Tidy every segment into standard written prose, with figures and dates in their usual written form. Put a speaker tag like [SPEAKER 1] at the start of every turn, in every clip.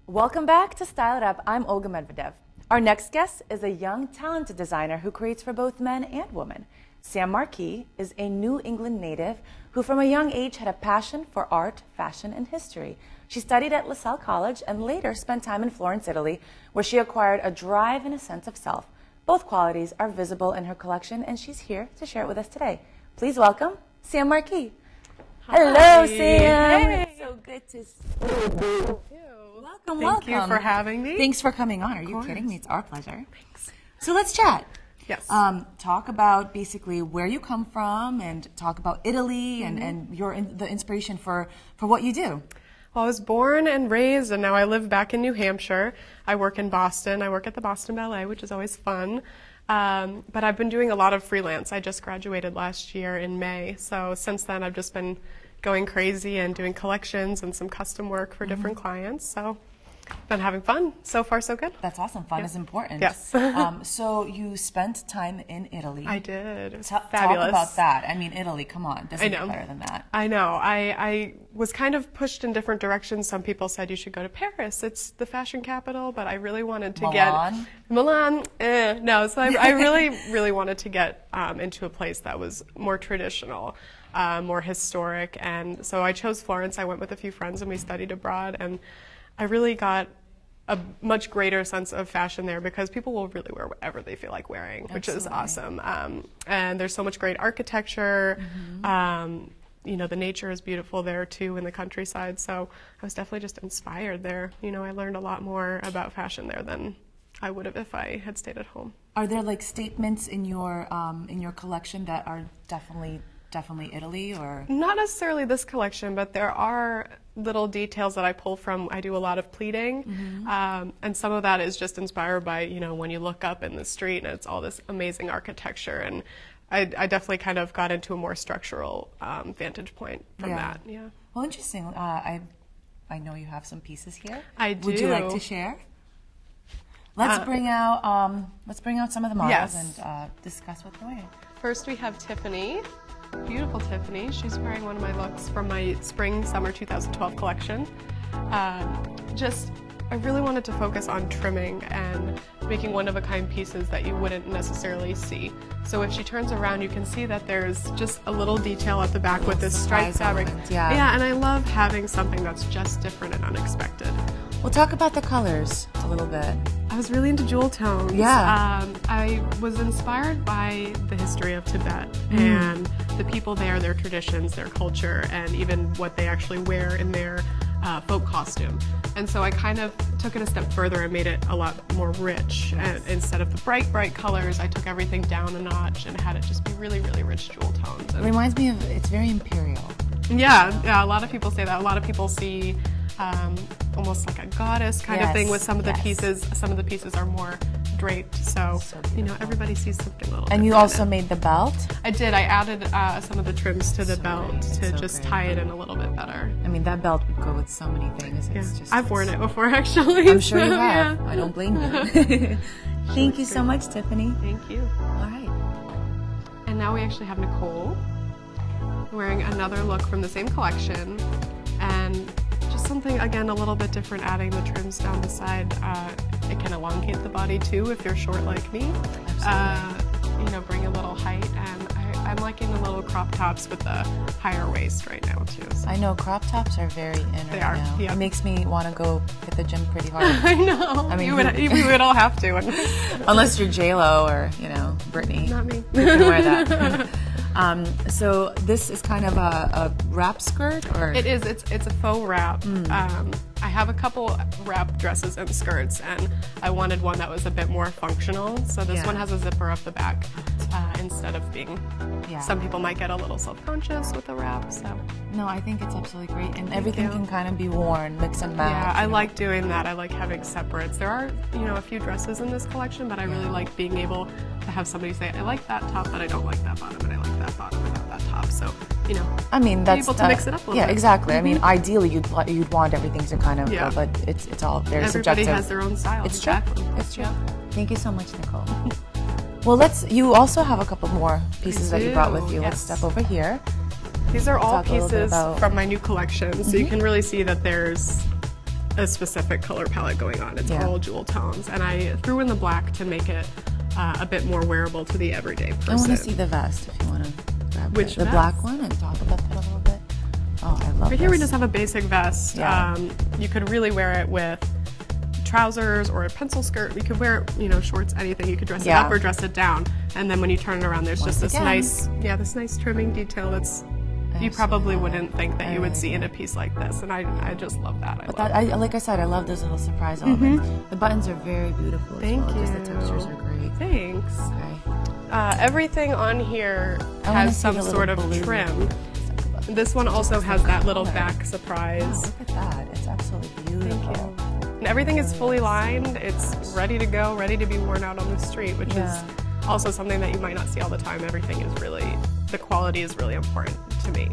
[SPEAKER 1] Welcome back to Style It Up. I'm Olga Medvedev. Our next guest is a young, talented designer who creates for both men and women. Sam Marquis is a New England native who from a young age had a passion for art, fashion, and history. She studied at LaSalle College and later spent time in Florence, Italy, where she acquired a drive and a sense of self. Both qualities are visible in her collection, and she's here to share it with us today. Please welcome Sam Marquis.
[SPEAKER 2] Hi.
[SPEAKER 1] Hello, Sam.
[SPEAKER 2] Hey.
[SPEAKER 1] So good to see you. Welcome, welcome.
[SPEAKER 2] Thank you for having me.
[SPEAKER 1] Thanks for coming on. Are you kidding me? It's our pleasure.
[SPEAKER 2] Thanks.
[SPEAKER 1] So let's chat.
[SPEAKER 2] Yes.
[SPEAKER 1] Talk about basically where you come from and talk about Italy and the inspiration for what you do.
[SPEAKER 2] Well, I was born and raised, and now I live back in New Hampshire. I work in Boston. I work at the Boston Ballet, which is always fun. But I've been doing a lot of freelance. I just graduated last year in May. So since then, I've just been going crazy and doing collections and some custom work for different clients. So been having fun. So far, so good.
[SPEAKER 1] That's awesome. Fun is important.
[SPEAKER 2] Yes.
[SPEAKER 1] So you spent time in Italy.
[SPEAKER 2] I did. It was
[SPEAKER 1] fabulous.
[SPEAKER 2] fabulous.
[SPEAKER 1] Talk about that. I mean, Italy, come on. Doesn't get better than that.
[SPEAKER 2] I know. I was kind of pushed in different directions. Some people said you should go to Paris. It's the fashion capital, but I really wanted to get... Milan? No. So I really wanted to get into a place that was more traditional, more historic. And so I chose Florence. I went with a few friends and we studied abroad. And I really got a much greater sense of fashion there because people will really wear whatever they feel like wearing, which is awesome. And there's so much great architecture. You know, the nature is beautiful there too in the countryside. So I was definitely just inspired there. You know, I learned a lot more about fashion there than I would have if I had stayed at home.
[SPEAKER 1] Are there like statements in your collection that are definitely Italy, or?
[SPEAKER 2] Not necessarily this collection, but there are little details that I pull from. I do a lot of pleating, and some of that is just inspired by, you know, when you look up in the street and it's all this amazing architecture, and I definitely kind of got into a more structural vantage point from that. Yeah.
[SPEAKER 1] Well, interesting. I know you have some pieces here.
[SPEAKER 2] I do.
[SPEAKER 1] Would you like to share? Let's bring out some of the models and discuss what they're wearing.
[SPEAKER 2] First, we have Tiffany. Beautiful Tiffany. She's wearing one of my looks from my spring-summer 2012 collection. I really wanted to focus on trimming and making one-of-a-kind pieces that you wouldn't necessarily see. So if she turns around, you can see that there's just a little detail at the back with this striped fabric. Yeah, and I love having something that's just different and unexpected.
[SPEAKER 1] We'll talk about the colors a little bit.
[SPEAKER 2] I was really into jewel tones.
[SPEAKER 1] Yeah.
[SPEAKER 2] I was inspired by the history of Tibet and the people there, their traditions, their culture, and even what they actually wear in their folk costume. And so I kind of took it a step further and made it a lot more rich. And instead of the bright colors, I took everything down a notch and had it just be really rich jewel tones. And
[SPEAKER 1] it reminds me of, it's very imperial.
[SPEAKER 2] Yeah, a lot of people say that. A lot of people see almost like a goddess kind of thing with some of the pieces. Some of the pieces are more draped, so you know, everybody sees something a little.
[SPEAKER 1] And you also made the belt?
[SPEAKER 2] I did. I added some of the trims to the belt to just tie it in a little bit better.
[SPEAKER 1] I mean, that belt would go with so many things. It's just,
[SPEAKER 2] I've worn it before, actually.
[SPEAKER 1] I'm sure you have.
[SPEAKER 2] Yeah.
[SPEAKER 1] I don't blame you. Thank you so much, Tiffany.
[SPEAKER 2] Thank you.
[SPEAKER 1] All right.
[SPEAKER 2] And now we actually have Nicole wearing another look from the same collection, and just something, again, a little bit different, adding the trims down the side. It can elongate the body too if you're short like me. You know, bring a little height, and I'm liking the little crop tops with the higher waist right now too. So.
[SPEAKER 1] I know crop tops are very in right now.
[SPEAKER 2] Yeah.
[SPEAKER 1] It makes me want to go hit the gym pretty hard.
[SPEAKER 2] I know. I mean, we would all have to.
[SPEAKER 1] Unless you're J-Lo or, you know, Britney.
[SPEAKER 2] Not me.
[SPEAKER 1] You can wear that. So this is kind of a wrap skirt, or?
[SPEAKER 2] It is. It's a faux wrap. I have a couple wrap dresses and skirts, and I wanted one that was a bit more functional. So this one has a zipper up the back instead of being. Some people might get a little self-conscious with a wrap. So
[SPEAKER 1] no, I think it's absolutely great, and everything can kind of be worn, mix and match.
[SPEAKER 2] Yeah, I like doing that. I like having separates. There are, you know, a few dresses in this collection, but I really like being able to have somebody say, I like that top, but I don't like that bottom, and I like that bottom and not that top. So, you know,
[SPEAKER 1] I mean, that's
[SPEAKER 2] able to mix it up a little bit.
[SPEAKER 1] Exactly. I mean, ideally, you'd want everything to kind of go, but it's all very subjective.
[SPEAKER 2] Everybody has their own style.
[SPEAKER 1] It's true. It's true. Thank you so much, Nicole. Well, you also have a couple more pieces that you brought with you. Let's step over here.
[SPEAKER 2] These are all pieces from my new collection, so you can really see that there's a specific color palette going on. It's all jewel tones, and I threw in the black to make it a bit more wearable to the everyday person.
[SPEAKER 1] I want to see the vest if you want to grab
[SPEAKER 2] Which
[SPEAKER 1] the black one and talk about that a little bit. Oh, I love
[SPEAKER 2] Right here we just have a basic vest.
[SPEAKER 1] Yeah.
[SPEAKER 2] You could really wear it with trousers or a pencil skirt. You could wear, you know, shorts, anything. You could dress it up or dress it down. And then when you turn it around, there's just this nice trimming detail that's you probably wouldn't think that you would see in a piece like this, and I just love that.
[SPEAKER 1] Like I said, I love those little surprise elements. The buttons are very beautiful.
[SPEAKER 2] Thank you.
[SPEAKER 1] Just the textures are great.
[SPEAKER 2] Thanks.
[SPEAKER 1] Okay.
[SPEAKER 2] Everything on here has some sort of trim. This one also has that little back surprise.
[SPEAKER 1] Wow, look at that. It's absolutely beautiful.
[SPEAKER 2] Thank you. And everything is fully lined. It's ready to go, ready to be worn out on the street, which is also something that you might not see all the time. Everything is really, the quality is really important to me.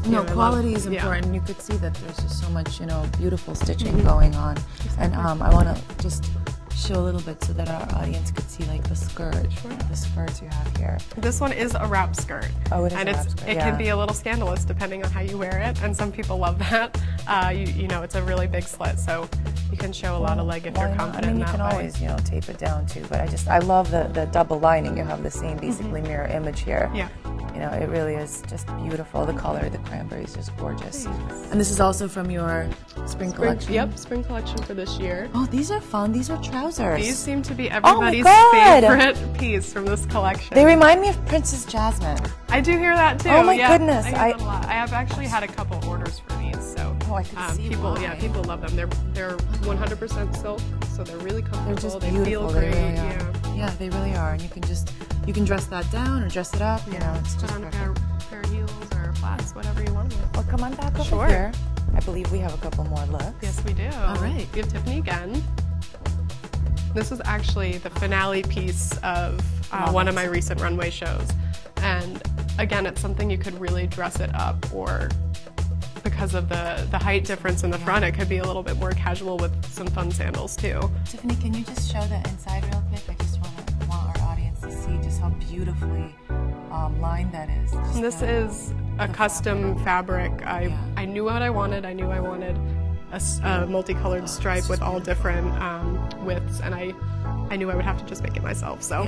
[SPEAKER 1] No, quality is important. You could see that there's just so much, you know, beautiful stitching going on. And I want to just show a little bit so that our audience could see like the skirt, the skirts you have here.
[SPEAKER 2] This one is a wrap skirt.
[SPEAKER 1] Oh, it is
[SPEAKER 2] and
[SPEAKER 1] a wrap skirt,
[SPEAKER 2] it can be a little scandalous depending on how you wear it, and some people love that. You know, it's a really big slit, so you can show a lot of leg if you're confident in that way.
[SPEAKER 1] You can always, you know, tape it down too, but I love the double lining. You have the same basically mirror image here.
[SPEAKER 2] Yeah.
[SPEAKER 1] You know, it really is just beautiful. The color, the cranberry is just gorgeous. And this is also from your spring collection?
[SPEAKER 2] Yep, spring collection for this year.
[SPEAKER 1] Oh, these are fun. These are trousers.
[SPEAKER 2] These seem to be everybody's favorite piece from this collection.
[SPEAKER 1] They remind me of Princess Jasmine.
[SPEAKER 2] I do hear that too.
[SPEAKER 1] Oh my goodness.
[SPEAKER 2] I have actually had a couple orders for these, so
[SPEAKER 1] I can see
[SPEAKER 2] people,
[SPEAKER 1] why.
[SPEAKER 2] people love them. They're 100% silk, so they're really comfortable.
[SPEAKER 1] They're just
[SPEAKER 2] they
[SPEAKER 1] beautiful.
[SPEAKER 2] feel great.
[SPEAKER 1] They really are. Yeah, they really are. And you can dress that down or dress it up. You know, it's just
[SPEAKER 2] put on a pair of heels or flats, whatever you want.
[SPEAKER 1] Well, come on back over here. I believe we have a couple more looks.
[SPEAKER 2] Yes, we do.
[SPEAKER 1] All right.
[SPEAKER 2] We have Tiffany again. This is actually the finale piece of one of my recent runway shows. And again, it's something you could really dress it up, or because of the height difference in the front, it could be a little bit more casual with some fun sandals too.
[SPEAKER 1] Tiffany, can you just show the inside real quick? I just want our audience to see just how beautifully lined that is.
[SPEAKER 2] This is a custom fabric. I knew what I wanted. I knew I wanted a multicolored stripe with all different widths, and I knew I would have to just make it myself. So,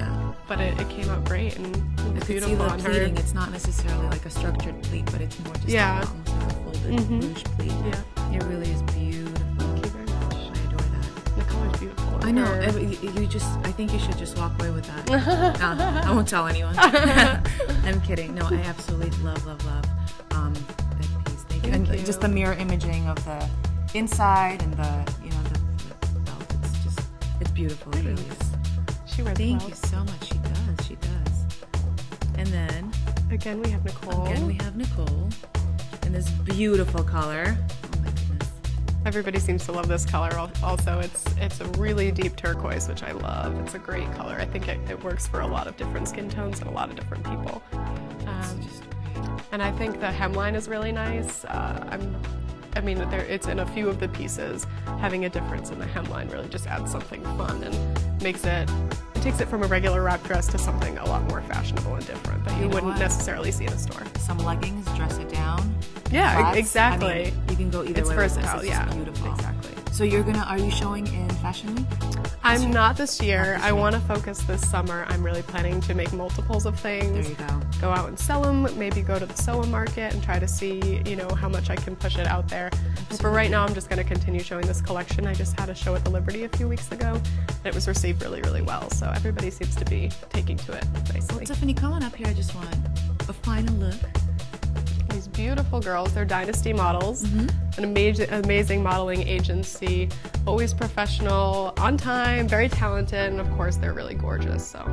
[SPEAKER 2] but it came out great and it was beautiful on her.
[SPEAKER 1] Pleating. It's not necessarily like a structured pleat, but it's more just almost like a folded ruche pleat. Yeah, it really is beautiful.
[SPEAKER 2] Thank you very much.
[SPEAKER 1] I adore that.
[SPEAKER 2] The color's beautiful.
[SPEAKER 1] I know. I think you should just walk away with that. I won't tell anyone. I'm kidding. No, I absolutely love that piece. Thank you. And just the mirror imaging of the inside and the belt. It's beautiful. It really is.
[SPEAKER 2] She wears
[SPEAKER 1] Thank you so much. She does. And then
[SPEAKER 2] again we have Nicole.
[SPEAKER 1] In this beautiful color. Oh my goodness.
[SPEAKER 2] Everybody seems to love this color. Also, it's a really deep turquoise, which I love. It's a great color. I think it works for a lot of different skin tones and a lot of different people. And I think the hemline is really nice. It's in a few of the pieces. Having a difference in the hemline really just adds something fun and takes it from a regular wrap dress to something a lot more fashionable and different that you wouldn't necessarily see in a store.
[SPEAKER 1] Some leggings, dress it down.
[SPEAKER 2] Yeah,
[SPEAKER 1] flats.
[SPEAKER 2] exactly.
[SPEAKER 1] I mean, you can go either
[SPEAKER 2] it's
[SPEAKER 1] way.
[SPEAKER 2] Versatile,
[SPEAKER 1] It's just beautiful.
[SPEAKER 2] Exactly.
[SPEAKER 1] So are you showing in Fashion Week?
[SPEAKER 2] I'm not this year. I want to focus this summer. I'm really planning to make multiples of things.
[SPEAKER 1] There you go.
[SPEAKER 2] Go out and sell them, maybe go to the SOA market and try to see, how much I can push it out there. And for right now, I'm just going to continue showing this collection. I just had a show at the Liberty a few weeks ago, and it was received really, really well. So everybody seems to be taking to it nicely.
[SPEAKER 1] Well, Tiffany, come on up here. I just want a final look.
[SPEAKER 2] These beautiful girls, they're Dynasty models, an amazing modeling agency, always professional, on time, very talented, and of course they're really gorgeous. So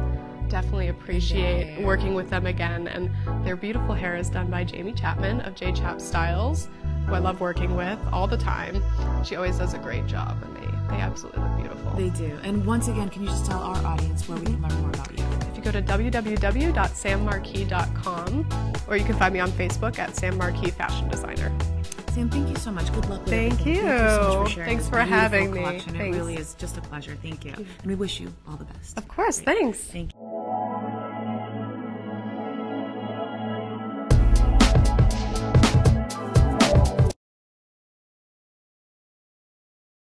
[SPEAKER 2] definitely appreciate working with them again. And their beautiful hair is done by Jamie Chapman of J Chap Styles, who I love working with all the time. She always does a great job, and they absolutely look beautiful.
[SPEAKER 1] They do. And once again, can you just tell our audience where we can learn more about you?
[SPEAKER 2] If you go to www.sammarquis.com, or you can find me on Facebook at Sam Marquis Fashion Designer.
[SPEAKER 1] Sam, thank you so much. Good luck with
[SPEAKER 2] Thank you.
[SPEAKER 1] Thank you so much for sharing.
[SPEAKER 2] Thanks for having me.
[SPEAKER 1] It really is just a pleasure. Thank you. And we wish you all the best.
[SPEAKER 2] Of course. Thanks.
[SPEAKER 1] Thank you.